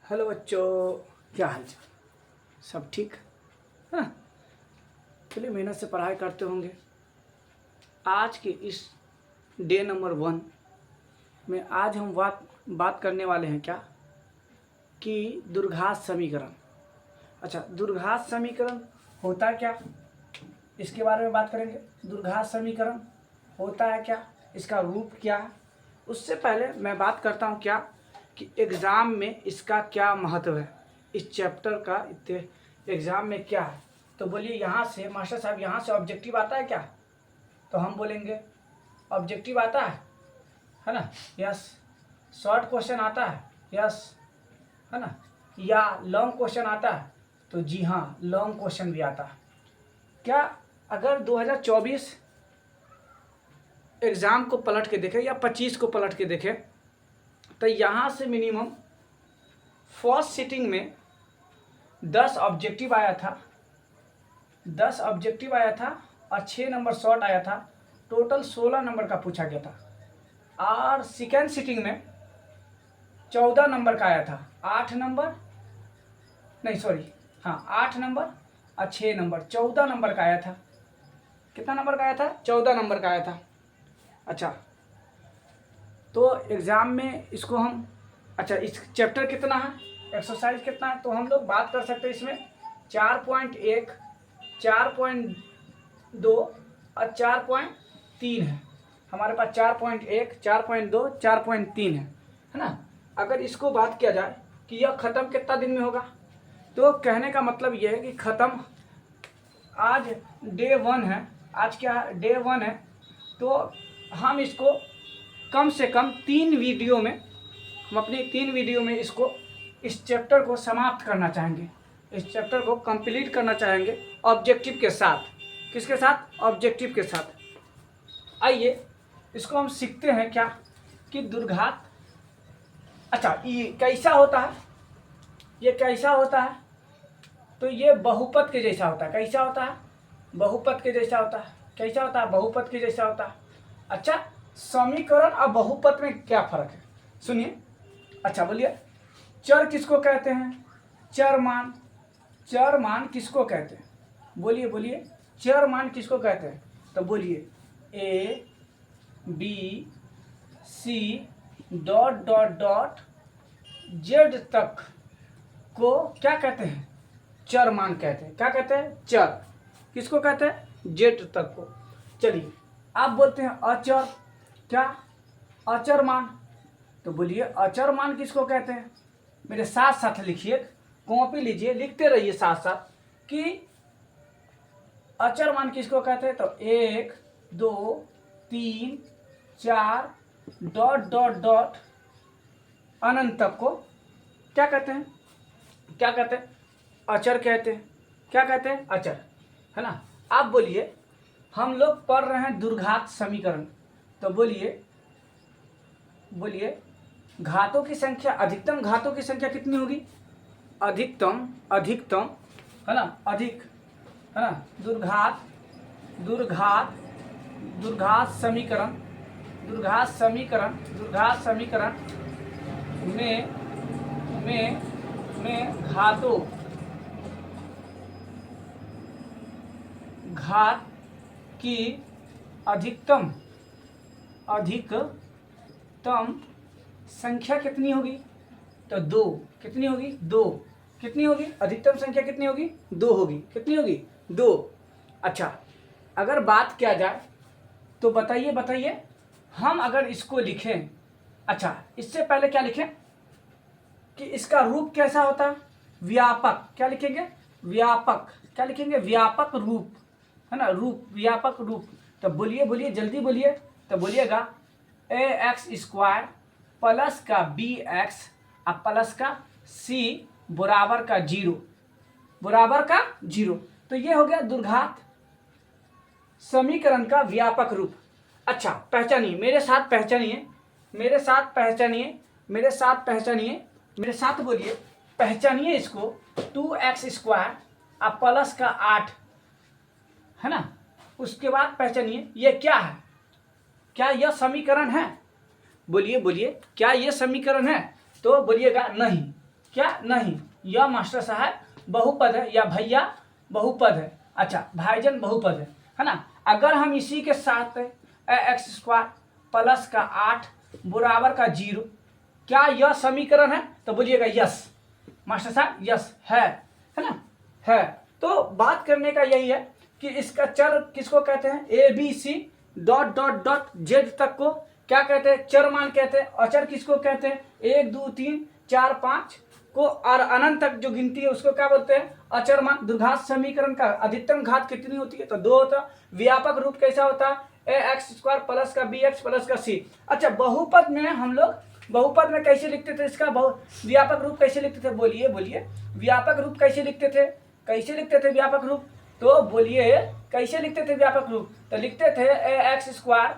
Hello बच्चों, क्या हाल चाल? सब ठीक? हाँ, चलिए मेहनत से पढ़ाई करते होंगे। आज के इस डे नंबर 1 में आज हम बात करने वाले हैं क्या कि द्विघात समीकरण। अच्छा, द्विघात समीकरण होता क्या, इसके बारे में बात करेंगे। द्विघात समीकरण होता है क्या, इसका रूप क्या है। उससे पहले मैं बात करता हूँ क्या कि एग्ज़ाम में इसका क्या महत्व है, इस चैप्टर का एग्ज़ाम में क्या है। तो बोलिए, यहाँ से मास्टर साहब यहाँ से ऑब्जेक्टिव आता है क्या, तो हम बोलेंगे ऑब्जेक्टिव आता है ना, यस। शॉर्ट क्वेश्चन आता है, यस, है ना। या लॉन्ग क्वेश्चन आता है, तो जी हाँ, लॉन्ग क्वेश्चन भी आता है। क्या अगर 2024 एग्ज़ाम को पलट के देखें या 25 को पलट के देखें, तो यहाँ से मिनिमम फर्स्ट सिटिंग में 10 ऑब्जेक्टिव आया था, 10 ऑब्जेक्टिव आया था और 6 नंबर शॉर्ट आया था। टोटल 16 नंबर का पूछा गया था। और सेकेंड सिटिंग में 14 नंबर का आया था, 8 नंबर नहीं सॉरी हाँ 8 नंबर और 6 नंबर, 14 नंबर का आया था। कितना नंबर का आया था? 14 नंबर का आया था। अच्छा, तो एग्ज़ाम में इसको हम, अच्छा इस चैप्टर कितना है, एक्सरसाइज कितना है, तो हम लोग बात कर सकते हैं इसमें 4.1, 4.2 और 4.3 है। हमारे पास 4.1, 4.2, 4.3 है ना। अगर इसको बात किया जाए कि यह ख़त्म कितना दिन में होगा, तो कहने का मतलब यह है कि ख़त्म आज डे 1 है, आज क्या है, डे 1 है। तो हम इसको कम से कम 3 वीडियो में, हम अपनी 3 वीडियो में इसको, इस चैप्टर को समाप्त करना चाहेंगे, इस चैप्टर को कंप्लीट करना चाहेंगे ऑब्जेक्टिव के साथ। किसके साथ? ऑब्जेक्टिव के साथ। आइए इसको हम सीखते हैं क्या कि द्विघात, अच्छा ये कैसा होता है, ये कैसा होता है, तो ये बहुपद के जैसा होता है। कैसा होता है? बहुपद के जैसा होता है। कैसा होता है? बहुपद के जैसा होता है। अच्छा, समीकरण और बहुपद में क्या फर्क है, सुनिए। अच्छा बोलिए, चर किसको कहते हैं? चर मान। चर मान किसको कहते हैं? बोलिए बोलिए, चर मान किसको कहते हैं? तो बोलिए A B C dot dot dot Z तक को क्या कहते हैं? चर मान कहते हैं। क्या कहते हैं? चर। किसको कहते हैं? जेड तक को। चलिए, आप बोलते हैं अचर, क्या? अचर मान। तो बोलिए अचर मान किसको कहते हैं? मेरे साथ साथ लिखिए, कॉपी लीजिए, लिखते रहिए साथ साथ कि अचर मान किसको कहते हैं। तो 1 2 3 4 डॉट डॉट डॉट अनंत तक को क्या कहते हैं? क्या कहते हैं? अचर कहते हैं। क्या कहते हैं? अचर, है ना। आप बोलिए, हम लोग पढ़ रहे हैं द्विघात समीकरण, तो बोलिए बोलिए घातों की संख्या, अधिकतम घातों की संख्या कितनी होगी? अधिकतम, अधिकतम, है ना, अधिक, है ना। द्विघात, द्विघात, द्विघात समीकरण, द्विघात समीकरण, द्विघात समीकरण में घातों, घात की अधिकतम, अधिकतम संख्या कितनी होगी? तो 2। कितनी होगी? 2। कितनी होगी? अधिकतम संख्या कितनी होगी? 2 होगी। कितनी होगी? 2। अच्छा, अगर बात किया जाए तो बताइए बताइए, हम अगर इसको लिखें, अच्छा इससे पहले क्या लिखें कि इसका रूप कैसा होता है? व्यापक। क्या लिखेंगे? व्यापक। क्या लिखेंगे? व्यापक रूप, है ना, रूप, व्यापक रूप। तो बोलिए बोलिए, जल्दी बोलिए। तो बोलिएगा ax² प्लस का bx और प्लस का c बराबर का 0, बराबर का 0। तो ये हो गया द्विघात समीकरण का व्यापक रूप। अच्छा, पहचानिए, मेरे साथ पहचानिए, मेरे साथ पहचानिए, मेरे साथ पहचानिए, मेरे साथ बोलिए, पहचानिए इसको। 2x² और प्लस का 8, है ना। उसके बाद पहचानिए ये क्या है? क्या यह समीकरण है? बोलिए बोलिए, क्या यह समीकरण है? तो बोलिएगा नहीं। क्या नहीं, यह मास्टर साहब बहुपद है या भैया बहुपद है। अच्छा, भाईजान बहुपद है ना। अगर हम इसी के साथ एक्स स्क्वायर प्लस का 8 बराबर का 0, क्या यह समीकरण है? तो बोलिएगा यस मास्टर साहब, यस है ना, है। तो बात करने का यही है कि इसका चर किसको कहते हैं? A B C dot dot dot Z तक को क्या कहते हैं? चर मान कहते हैं। अचर किसको कहते हैं? 1 2 3 4 5 को और अनंत तक जो गिनती है उसको क्या बोलते हैं? अचर मान। द्विघात समीकरण का अधिकतम घात कितनी होती है? तो 2 होता है। व्यापक रूप कैसा होता है? ए एक्स स्क्वायर प्लस का बी एक्स प्लस का सी। अच्छा, बहुपद में हम लोग बहुपद में कैसे लिखते थे? इसका व्यापक रूप कैसे लिखते थे? बोलिए बोलिए, व्यापक रूप कैसे लिखते थे? कैसे लिखते थे व्यापक रूप? तो बोलिए कैसे लिखते थे व्यापक रूप? तो लिखते थे ए एक्स स्क्वायर